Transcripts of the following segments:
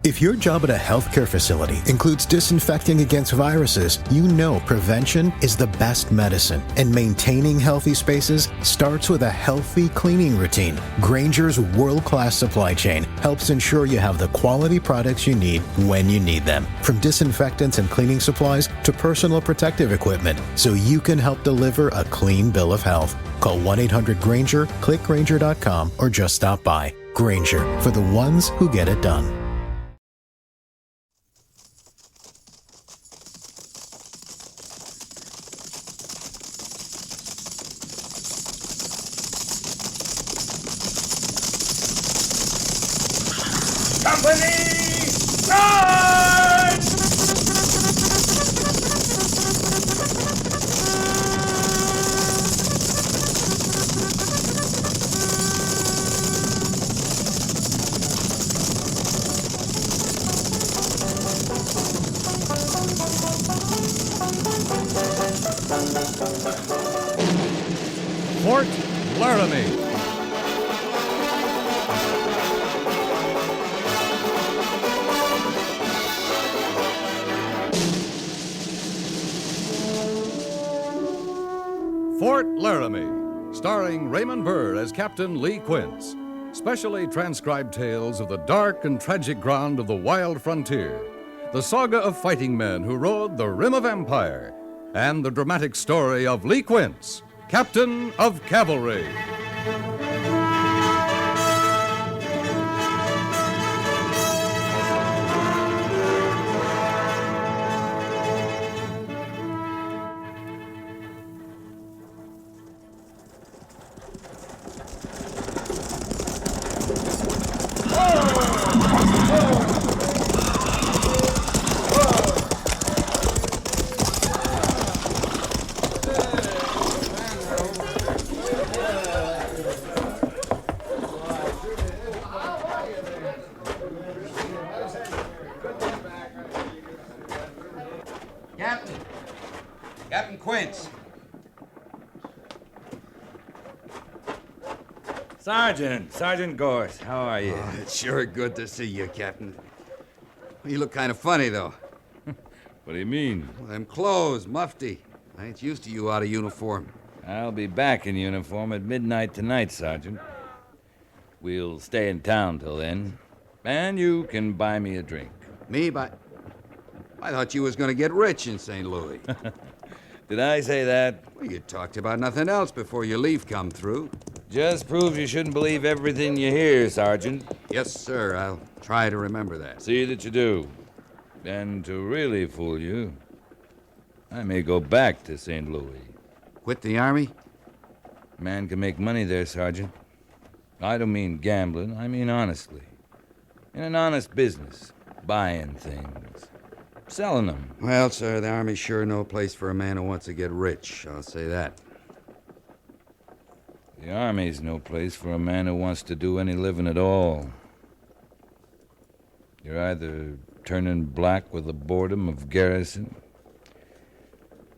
If your job at a healthcare facility includes disinfecting against viruses, you know prevention is the best medicine, and maintaining healthy spaces starts with a healthy cleaning routine. Grainger's world-class supply chain helps ensure you have the quality products you need when you need them, from disinfectants and cleaning supplies to personal protective equipment, so you can help deliver a clean bill of health. Call 1-800-GRAINGER, click Grainger.com, or just stop by. Grainger, for the ones who get it done. Company, charge! Fort Laramie. Fort Laramie, starring Raymond Burr as Captain Lee Quince. Specially transcribed tales of the dark and tragic ground of the wild frontier, the saga of fighting men who rode the rim of empire, and the dramatic story of Lee Quince, Captain of Cavalry. Captain Quince. Sergeant Gorse, how are you? Oh, it's sure good to see you, Captain. You look kind of funny, though. What do you mean? Well, them clothes, mufti. I ain't used to you out of uniform. I'll be back in uniform at midnight tonight, Sergeant. We'll stay in town till then, and you can buy me a drink. Me? I thought you was going to get rich in St. Louis. Did I say that? Well, you talked about nothing else before your leave come through. Just proves you shouldn't believe everything you hear, Sergeant. Yes, sir. I'll try to remember that. See that you do. And to really fool you, I may go back to St. Louis. Quit the Army? Man can make money there, Sergeant. I don't mean gambling. I mean honestly. In an honest business. Buying things. Selling them. Well, sir, the Army's sure no place for a man who wants to get rich. I'll say that. The Army's no place for a man who wants to do any living at all. You're either turning black with the boredom of garrison,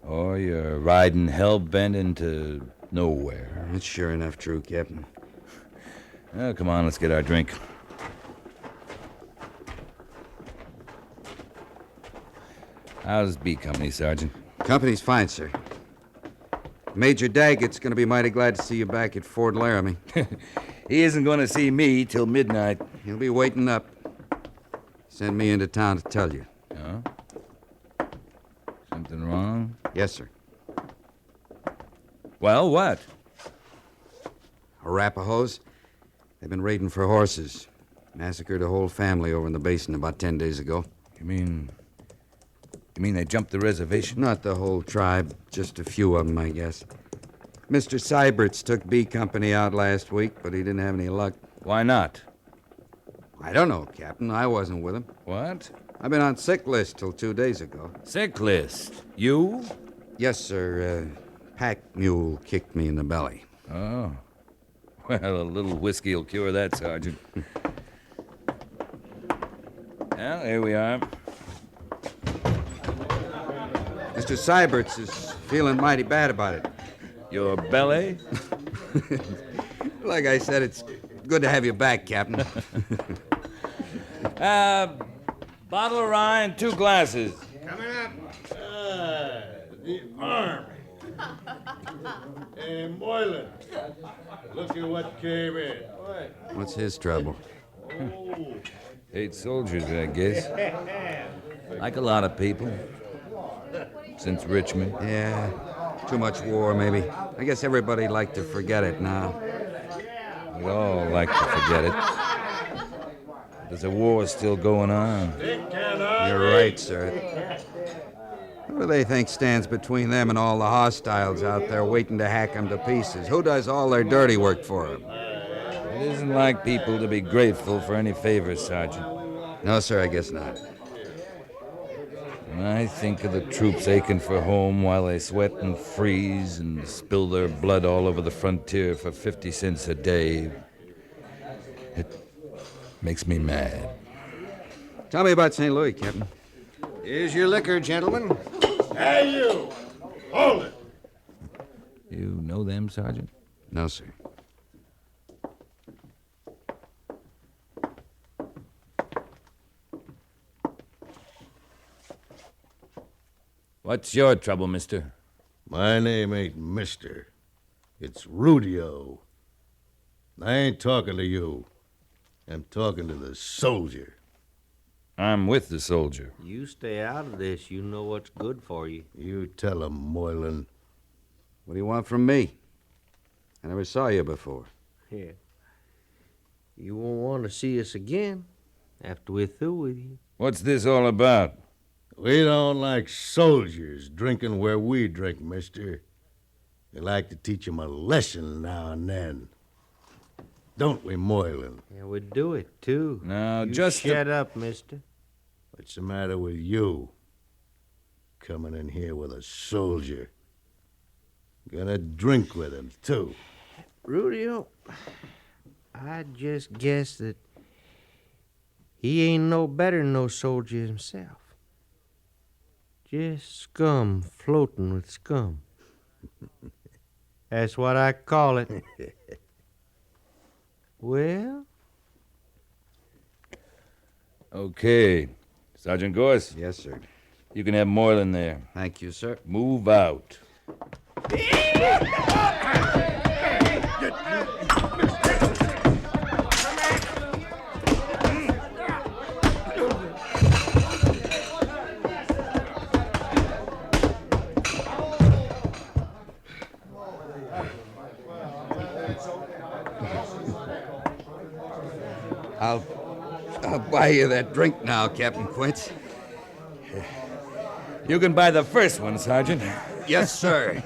or you're riding hell-bent into nowhere. That's sure enough true, Captain. Oh, come on, let's get our drink. How's B Company, Sergeant? Company's fine, sir. Major Daggett's going to be mighty glad to see you back at Fort Laramie. He isn't going to see me till midnight. He'll be waiting up. Send me into town to tell you. Oh? Something wrong? Yes, sir. Well, what? Arapahoes. They've been raiding for horses. Massacred a whole family over in the basin about 10 days ago. You mean they jumped the reservation? Not the whole tribe, just a few of them, I guess. Mr. Seibert's took B Company out last week, but he didn't have any luck. Why not? I don't know, Captain. I wasn't with him. What? I've been on sick list till 2 days ago. Sick list? You? Yes, sir. Pack mule kicked me in the belly. Oh. Well, a little whiskey will cure that, Sergeant. Well, here we are. Mr. Seibert's is feeling mighty bad about it. Your belly? Like I said, it's good to have you back, Captain. Bottle of rye and 2 glasses. Coming up. The Army. Hey, Moylan, look at what came in. What's his trouble? 8 soldiers, I guess. Like a lot of people. Since Richmond. Yeah, too much war, maybe. I guess everybody'd like to forget it now. We'd all like to forget it. There's a war still going on. You're right, sir. Who do they think stands between them and all the hostiles out there waiting to hack them to pieces? Who does all their dirty work for them? It isn't like people to be grateful for any favors, Sergeant. No, sir, I guess not. When I think of the troops aching for home while they sweat and freeze and spill their blood all over the frontier for 50 cents a day, it makes me mad. Tell me about St. Louis, Captain. Here's your liquor, gentlemen. Hey, you! Hold it! You know them, Sergeant? No, sir. What's your trouble, mister? My name ain't Mister. It's Rudio. I ain't talking to you. I'm talking to the soldier. I'm with the soldier. You stay out of this. You know what's good for you. You tell him, Moylan. What do you want from me? I never saw you before. Yeah. You won't want to see us again after we're through with you. What's this all about? We don't like soldiers drinking where we drink, mister. We like to teach 'em a lesson now and then. Don't we, Moylan? Yeah, we do it, too. Now, You just shut up, mister. What's the matter with you? Coming in here with a soldier. Gonna drink with him, too. Rudio, I just guess that he ain't no better than no soldier himself. Just scum floating with scum. That's what I call it. Well? Okay. Sergeant Gorse, Yes, sir. you can have Moylan there. Thank you, sir. Move out. I'll buy you that drink now, Captain Quince. You can buy the first one, Sergeant. Yes, sir.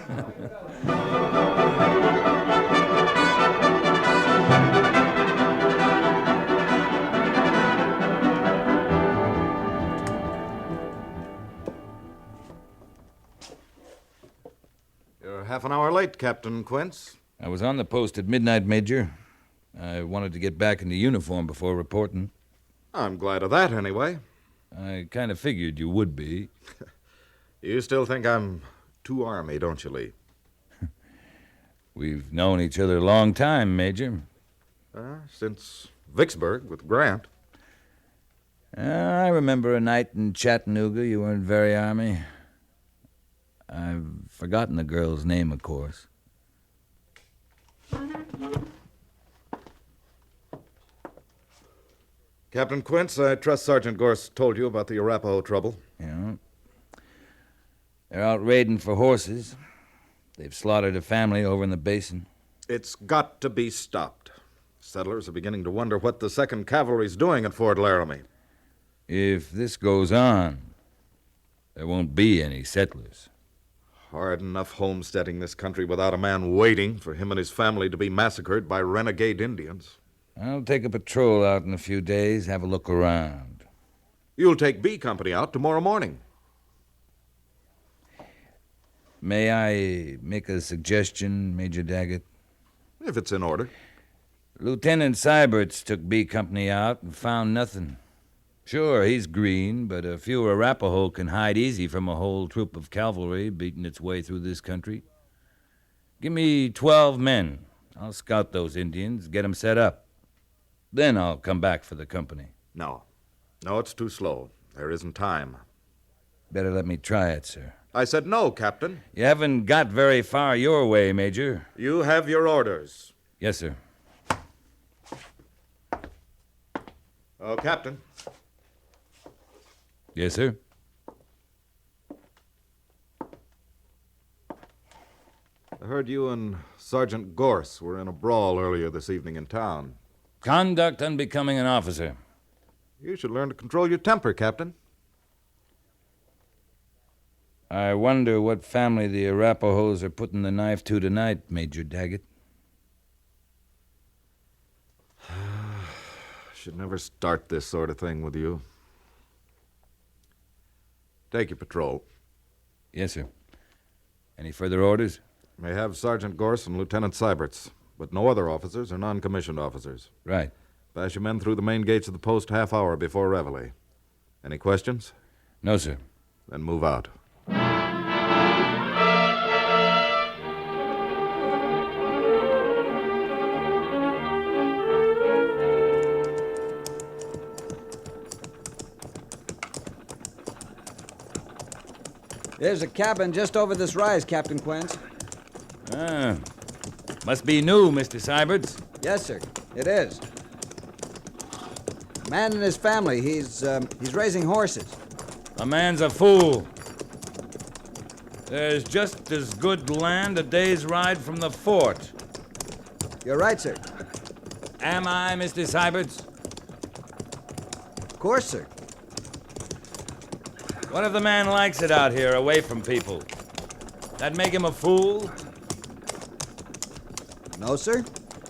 You're half an hour late, Captain Quince. I was on the post at midnight, Major. I wanted to get back into uniform before reporting. I'm glad of that, anyway. I kind of figured you would be. You still think I'm too Army, don't you, Lee? We've known each other a long time, Major. Since Vicksburg with Grant. I remember a night in Chattanooga. You weren't very Army. I've forgotten the girl's name, of course. Captain Quince, I trust Sergeant Gorse told you about the Arapaho trouble. Yeah. They're out raiding for horses. They've slaughtered a family over in the basin. It's got to be stopped. Settlers are beginning to wonder what the 2nd Cavalry's doing at Fort Laramie. If this goes on, there won't be any settlers. Hard enough homesteading this country without a man waiting for him and his family to be massacred by renegade Indians. I'll take a patrol out in a few days, have a look around. You'll take B Company out tomorrow morning. May I make a suggestion, Major Daggett? If it's in order. Lieutenant Seiberts took B Company out and found nothing. Sure, he's green, but a few Arapaho can hide easy from a whole troop of cavalry beating its way through this country. Give me 12 men. I'll scout those Indians, get them set up. Then I'll come back for the company. No. No, it's too slow. There isn't time. Better let me try it, sir. I said no, Captain. You haven't got very far your way, Major. You have your orders. Yes, sir. Oh, Captain. Yes, sir. I heard you and Sergeant Gorse were in a brawl earlier this evening in town. Conduct unbecoming an officer. You should learn to control your temper, Captain. I wonder what family the Arapahoes are putting the knife to tonight, Major Daggett. Should never start this sort of thing with you. Take your patrol. Yes, sir. Any further orders? May have Sergeant Gorse and Lieutenant Seiberts, but no other officers or non-commissioned officers. Right. Pass your men through the main gates of the post half hour before reveille. Any questions? No, sir. Then move out. There's a cabin just over this rise, Captain Quince. Ah. Must be new, Mr. Seiberts. Yes, sir. It is. Man and his family. He's raising horses. A man's a fool. There's just as good land a day's ride from the fort. You're right, sir. Am I, Mr. Seiberts? Of course, sir. What if the man likes it out here, away from people? That make him a fool? No, sir.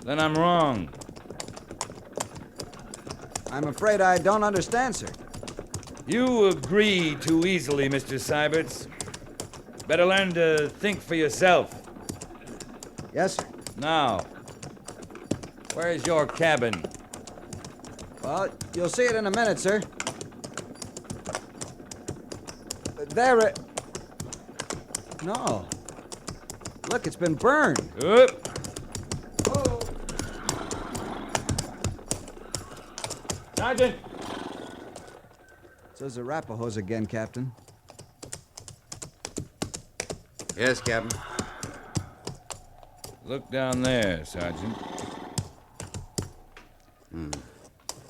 Then I'm wrong. I'm afraid I don't understand, sir. You agree too easily, Mr. Seiberts. Better learn to think for yourself. Yes, sir. Now, where's your cabin? Well, you'll see it in a minute, sir. There it... No. Look, it's been burned. Oop. Sergeant! It's those Arapahoes again, Captain. Yes, Captain. Look down there, Sergeant.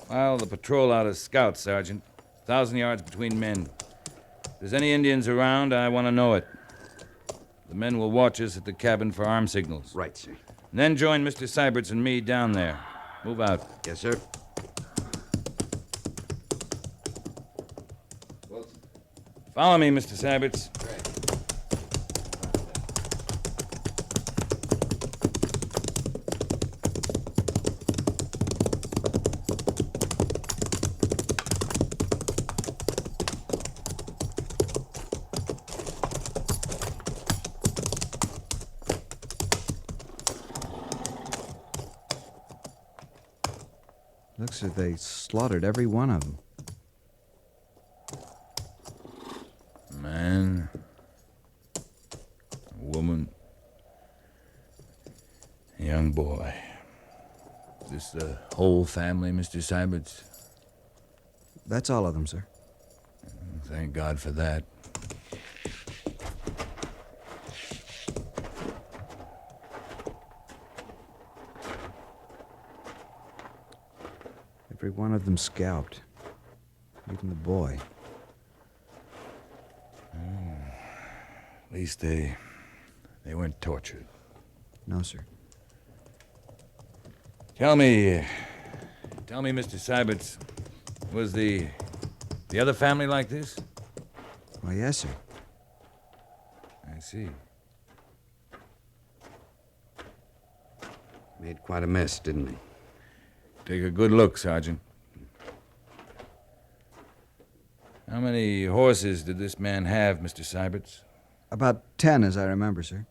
File the patrol out as scouts, Sergeant. 1,000 yards between men. If there's any Indians around, I want to know it. The men will watch us at the cabin for arm signals. Right, sir. And then join Mr. Seiberts and me down there. Move out. Yes, sir. Follow me, Mr. Seiberts. Looks as if they slaughtered every one of them. Man, a woman, a young boy. Is this the whole family, Mr. Seiberts? That's all of them, sir. Thank God for that. Every one of them scalped. Even the boy. At least they weren't tortured. No, sir. Tell me, Mr. Seiberts, was the other family like this? Why, yes, sir. I see. Made quite a mess, didn't he? Take a good look, Sergeant. How many horses did this man have, Mr. Seiberts? About 10, as I remember, sir.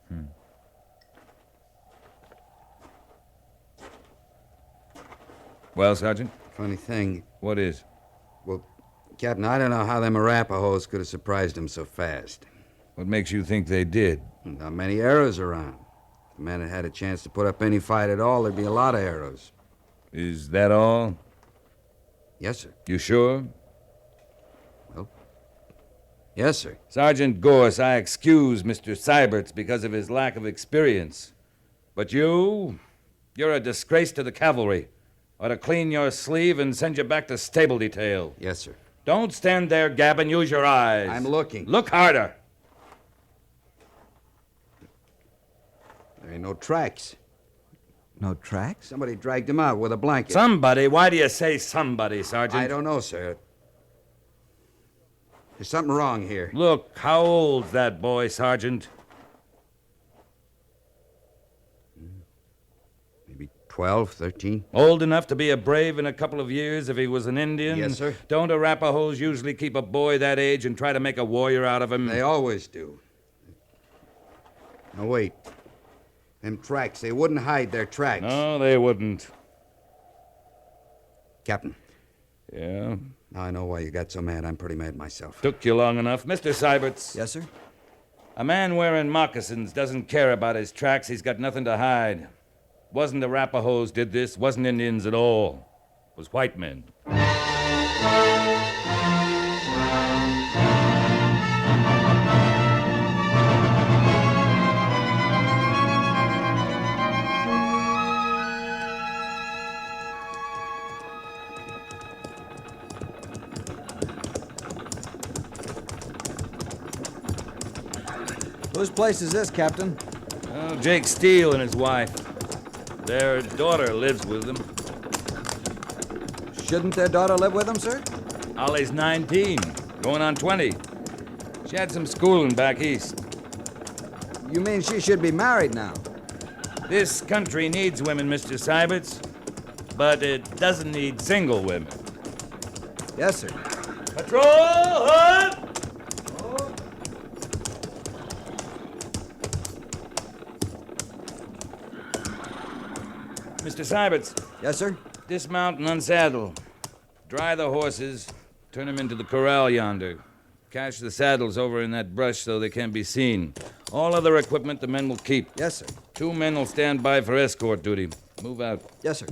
Well, Sergeant? Funny thing. What is? Well, Captain, I don't know how them Arapahoes could have surprised him so fast. What makes you think they did? Not many arrows around. If the men had had a chance to put up any fight at all, there'd be a lot of arrows. Is that all? Yes, sir. You sure? Well, Yes, sir. Sergeant Gorse, I excuse Mr. Syberts because of his lack of experience. But you're a disgrace to the cavalry. Ought to clean your sleeve and send you back to stable detail. Yes, sir. Don't stand there, gabbing. Use your eyes. I'm looking. Look harder. There ain't no tracks. No tracks? Somebody dragged him out with a blanket. Somebody? Why do you say somebody, Sergeant? I don't know, sir. There's something wrong here. Look, how old's that boy, Sergeant? Maybe 12, 13. Old enough to be a brave in a couple of years if he was an Indian? Yes, sir. Don't Arapahoes usually keep a boy that age and try to make a warrior out of him? They always do. No, wait. Them tracks, they wouldn't hide their tracks. No, they wouldn't. Captain, Yeah? now I know why you got so mad. I'm pretty mad myself. Took you long enough. Mr. Syberts. Yes, sir? A man wearing moccasins doesn't care about his tracks. He's got nothing to hide. Wasn't the Arapahoes did this. Wasn't Indians at all. It was white men. Whose place is this, Captain? Oh, Jake Steele and his wife. Their daughter lives with them. Shouldn't their daughter live with them, sir? Ollie's 19, going on 20. She had some schooling back east. You mean she should be married now? This country needs women, Mr. Syberts, but it doesn't need single women. Yes, sir. Patrol! Up! Mr. Syberts, Yes, sir? dismount and unsaddle. Dry the horses, turn them into the corral yonder. Cache the saddles over in that brush so they can't be seen. All other equipment the men will keep. Yes, sir. 2 men will stand by for escort duty. Move out. Yes, sir.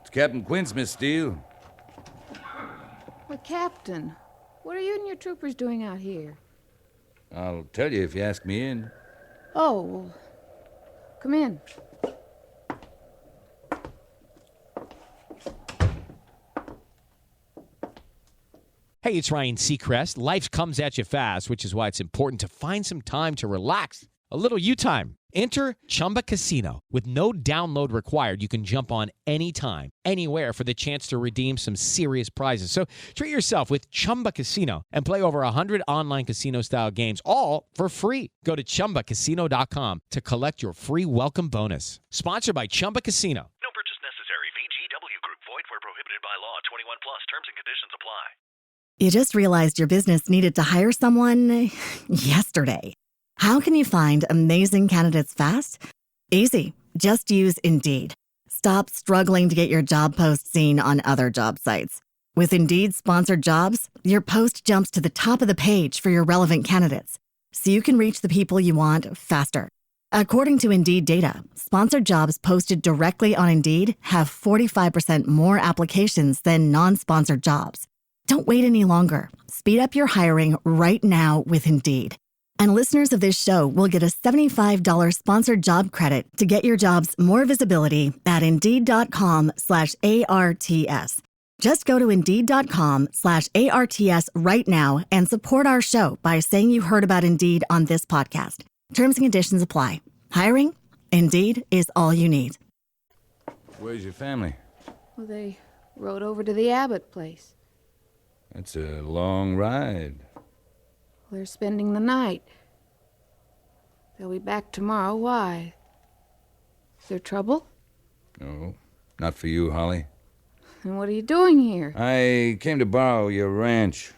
It's Captain Quince, Miss Steele. Well, Captain, what are you and your troopers doing out here? I'll tell you if you ask me in. Oh, well, come in. Hey, it's Ryan Seacrest. Life comes at you fast, which is why it's important to find some time to relax. A little you time. Enter Chumba Casino. With no download required, you can jump on anytime, anywhere for the chance to redeem some serious prizes. So treat yourself with Chumba Casino and play over 100 online casino-style games, all for free. Go to ChumbaCasino.com to collect your free welcome bonus. Sponsored by Chumba Casino. No purchase necessary. VGW Group. Void where prohibited by law. 21 plus. Terms and conditions apply. You just realized your business needed to hire someone yesterday. How can you find amazing candidates fast? Easy. Just use Indeed. Stop struggling to get your job post seen on other job sites. With Indeed sponsored jobs, your post jumps to the top of the page for your relevant candidates, so you can reach the people you want faster. According to Indeed data, sponsored jobs posted directly on Indeed have 45% more applications than non-sponsored jobs. Don't wait any longer. Speed up your hiring right now with Indeed. And listeners of this show will get a $75 sponsored job credit to get your jobs more visibility at Indeed.com/ARTS. Just go to Indeed.com/ARTS right now and support our show by saying you heard about Indeed on this podcast. Terms and conditions apply. Hiring? Indeed is all you need. Where's your family? Well, they rode over to the Abbott place. That's a long ride. They're spending the night. They'll be back tomorrow. Why? Is there trouble? No, not for you, Holly. And what are you doing here? I came to borrow your ranch.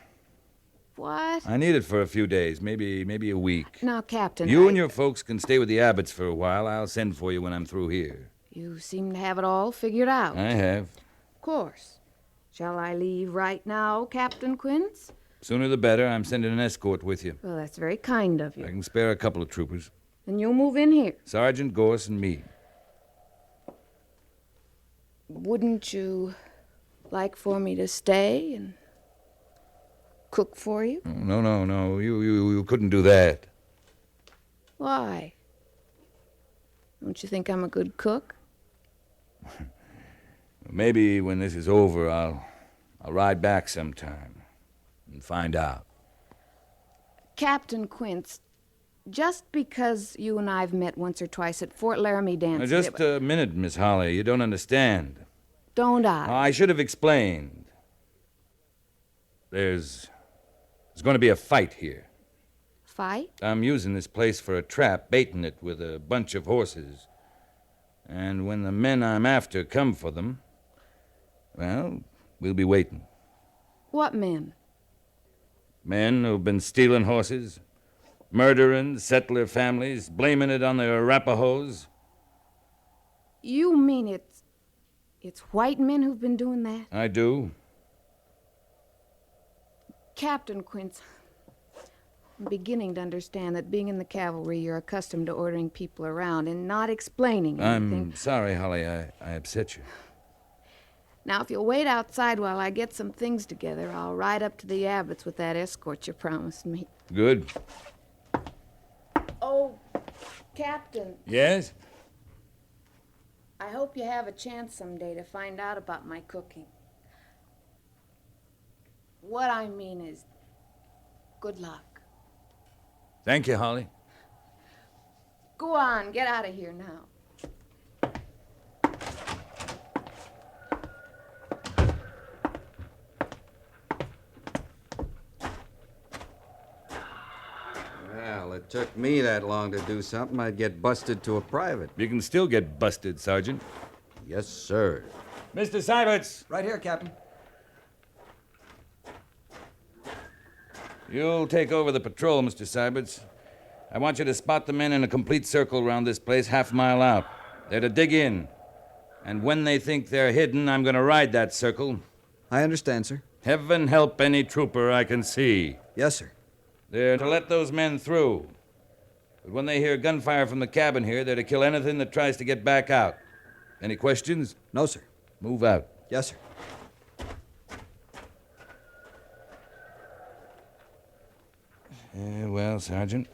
What? I need it for a few days, maybe a week. Now, Captain, You and your folks can stay with the Abbotts for a while. I'll send for you when I'm through here. You seem to have it all figured out. I have. Of course. Shall I leave right now, Captain Quince? Sooner the better. I'm sending an escort with you. Well, that's very kind of I you. can spare a couple of troopers. And you'll move in here. Sergeant Gorse and me. Wouldn't you like for me to stay and cook for you? No. You couldn't do that. Why? Don't you think I'm a good cook? Maybe when this is over, I'll ride back sometime and find out. Captain Quince, just because you and I've met once or twice at Fort Laramie Now, dances... just a minute, Miss Holly. You don't understand. Don't I? I should have explained. There's going to be a fight here. Fight? I'm using this place for a trap, baiting it with a bunch of horses. And when the men I'm after come for them, well, we'll be waiting. What men? Men who've been stealing horses, murdering settler families, blaming it on the Arapahoes. You mean it's white men who've been doing that? I do. Captain Quince, I'm beginning to understand that being in the cavalry, you're accustomed to ordering people around and not explaining anything. I'm sorry, Holly, I upset you. Now, if you'll wait outside while I get some things together, I'll ride up to the Abbotts with that escort you promised me. Good. Oh, Captain, Yes? I hope you have a chance someday to find out about my cooking. What I mean is, good luck. Thank you, Holly. Go on, get out of here now. Well, it took me that long to do something. I'd get busted to a private. You can still get busted, Sergeant. Yes, sir. Mr. Syberts! Right here, Captain. You'll take over the patrol, Mr. Syberts. I want you to spot the men in a complete circle around this place, half a mile out. They're to dig in. And when they think they're hidden, I'm going to ride that circle. I understand, sir. Heaven help any trooper I can see. Yes, sir. They're to let those men through. But when they hear gunfire from the cabin here, they're to kill anything that tries to get back out. Any questions? No, sir. Move out. Yes, sir. Well, Sergeant,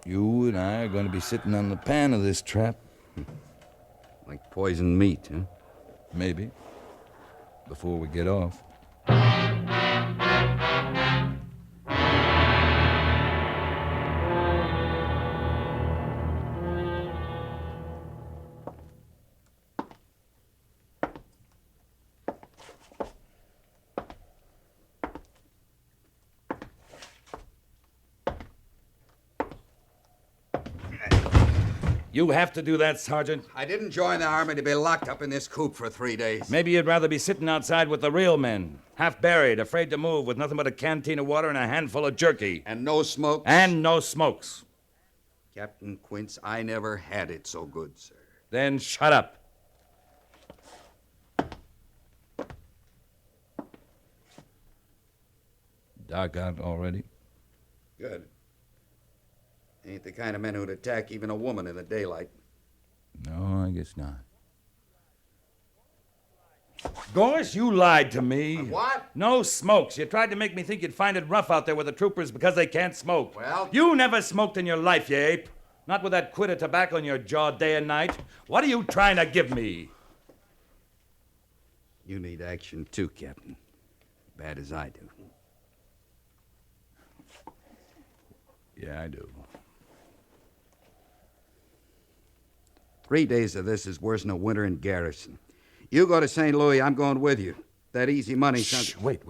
you and I are going to be sitting on the pan of this trap. Like poisoned meat, huh? Maybe. Before we get off. You have to do that, Sergeant. I didn't join the army to be locked up in this coop for 3 days. Maybe you'd rather be sitting outside with the real men, half buried, afraid to move, with nothing but a canteen of water and a handful of jerky. And no smoke? And no smokes. Captain Quince, I never had it so good, sir. Then shut up. Dark out already? Good. Ain't the kind of men who'd attack even a woman in the daylight. No, I guess not. Gorse, you lied to me. What? No smokes. You tried to make me think you'd find it rough out there with the troopers because they can't smoke. Well... You never smoked in your life, you ape. Not with that quid of tobacco in your jaw day and night. What are you trying to give me? You need action too, Captain. Bad as I do. Yeah, I do. 3 days of this is worse than a winter in garrison. You go to St. Louis, I'm going with you. That easy money... Shh, wait.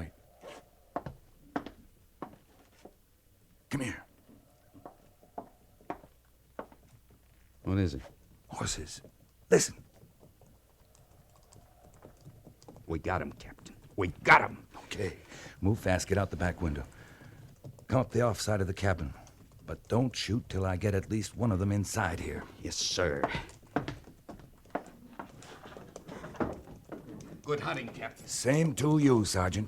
Come here. What is it? Horses. Listen. We got him, Captain. We got him. Okay. Move fast. Get out the back window. Come up the off side of the cabin. But don't shoot till I get at least one of them inside here. Yes, sir. Good hunting, Captain. Same to you, Sergeant.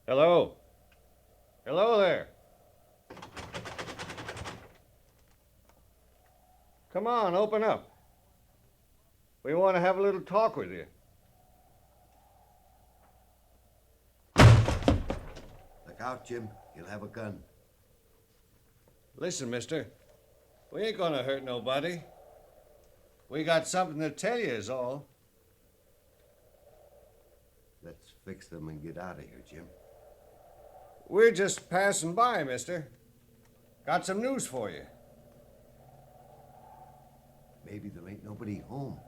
Hello? Hello there. Come on, open up. We want to have a little talk with you. Look out, Jim. You'll have a gun. Listen, mister. We ain't gonna hurt nobody. We got something to tell you is all. Let's fix them and get out of here, Jim. We're just passing by, mister. Got some news for you. Maybe there ain't nobody home.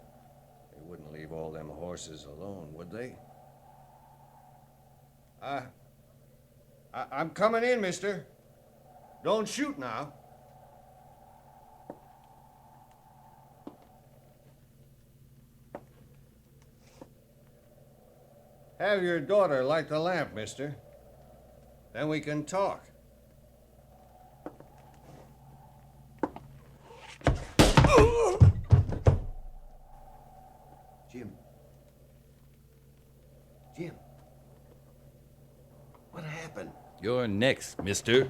They wouldn't leave all them horses alone, would they? I'm coming in, mister. Don't shoot now. Have your daughter light the lamp, mister. Then we can talk. Jim. Jim. What happened? You're next, mister.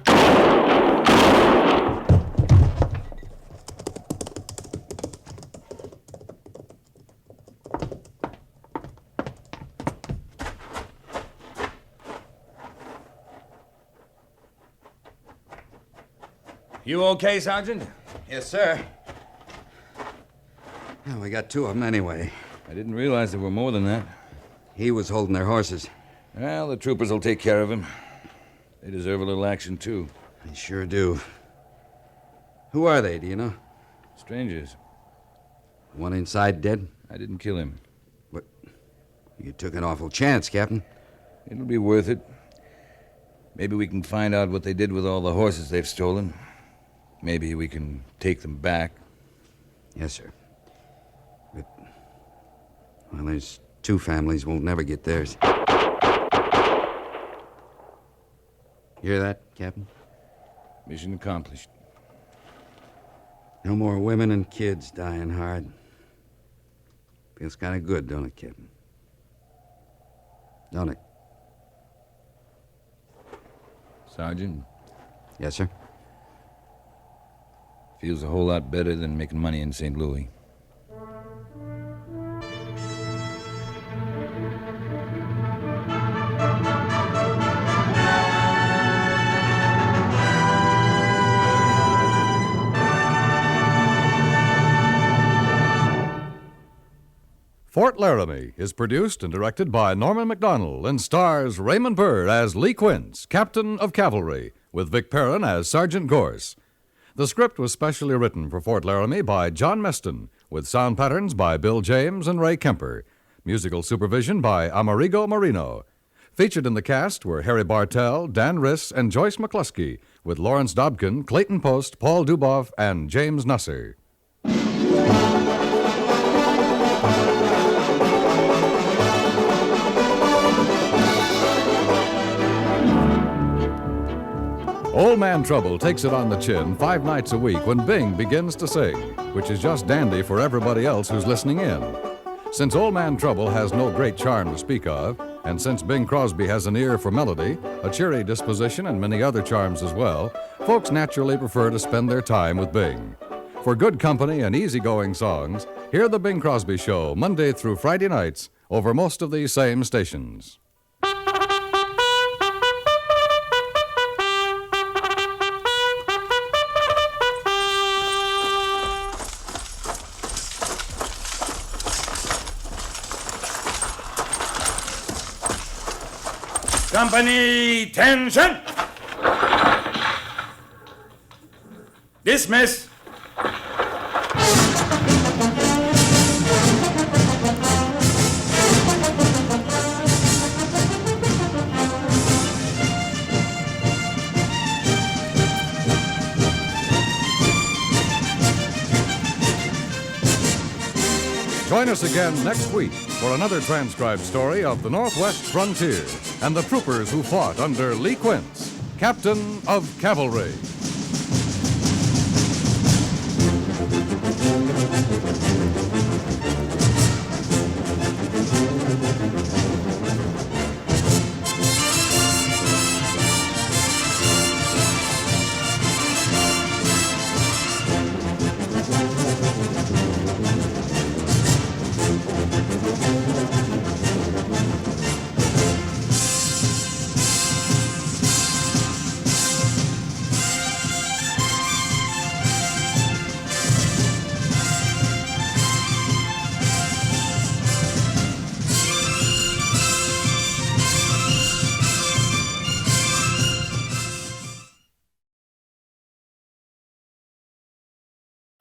You okay, Sergeant? Yes, sir. Well, we got two of them anyway. I didn't realize there were more than that. He was holding their horses. Well, the troopers will take care of him. They deserve a little action, too. They sure do. Who are they, do you know? Strangers. One inside dead? I didn't kill him. What? You took an awful chance, Captain. It'll be worth it. Maybe we can find out what they did with all the horses they've stolen. Maybe we can take them back. Yes, sir. But, well, there's two families won't never get theirs. Hear that, Captain? Mission accomplished. No more women and kids dying hard. Feels kind of good, don't it, Captain? Don't it? Sergeant? Yes, sir? Feels a whole lot better than making money in St. Louis. Fort Laramie is produced and directed by Norman MacDonald and stars Raymond Burr as Lee Quince, Captain of Cavalry, with Vic Perrin as Sergeant Gorse. The script was specially written for Fort Laramie by John Meston, with sound patterns by Bill James and Ray Kemper. Musical supervision by Amerigo Marino. Featured in the cast were Harry Bartell, Dan Riss, and Joyce McCluskey, with Lawrence Dobkin, Clayton Post, Paul Duboff, and James Nusser. Old Man Trouble takes it on the chin 5 nights a week when Bing begins to sing, which is just dandy for everybody else who's listening in. Since Old Man Trouble has no great charm to speak of, and since Bing Crosby has an ear for melody, a cheery disposition, and many other charms as well, folks naturally prefer to spend their time with Bing. For good company and easygoing songs, hear The Bing Crosby Show Monday through Friday nights over most of these same stations. Company, tension! Dismiss! Join us again next week for another transcribed story of the Northwest frontier and the troopers who fought under Lee Quince, Captain of Cavalry.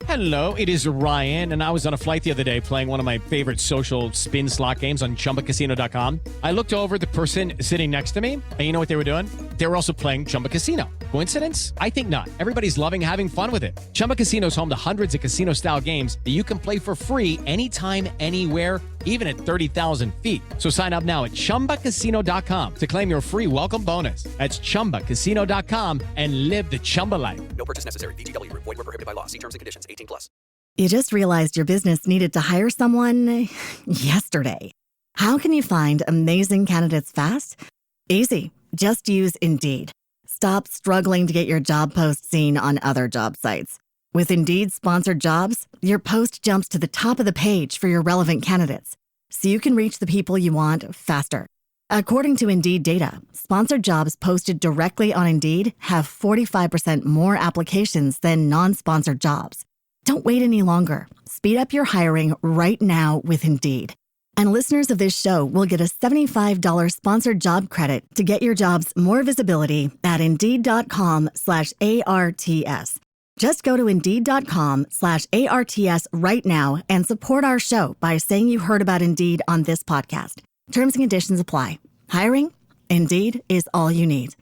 Hello, it is Ryan, and I was on a flight the other day playing one of my favorite social spin slot games on ChumbaCasino.com. I looked over at the person sitting next to me, and you know what they were doing? They were also playing Chumba Casino. Coincidence? I think not. Everybody's loving having fun with it. Chumba Casino is home to hundreds of casino-style games that you can play for free anytime, anywhere, even at 30,000 feet. So sign up now at ChumbaCasino.com to claim your free welcome bonus. That's ChumbaCasino.com and live the Chumba life. No purchase necessary. VGW. Void where prohibited by law. See terms and conditions. 18+. You just realized your business needed to hire someone yesterday. How can you find amazing candidates fast? Easy. Just use Indeed. Stop struggling to get your job post seen on other job sites. With Indeed sponsored jobs, your post jumps to the top of the page for your relevant candidates, so you can reach the people you want faster. According to Indeed data, sponsored jobs posted directly on Indeed have 45% more applications than non-sponsored jobs. Don't wait any longer. Speed up your hiring right now with Indeed. And listeners of this show will get a $75 sponsored job credit to get your jobs more visibility at Indeed.com/ARTS. Just go to Indeed.com/ARTS right now and support our show by saying you heard about Indeed on this podcast. Terms and conditions apply. Hiring? Indeed is all you need.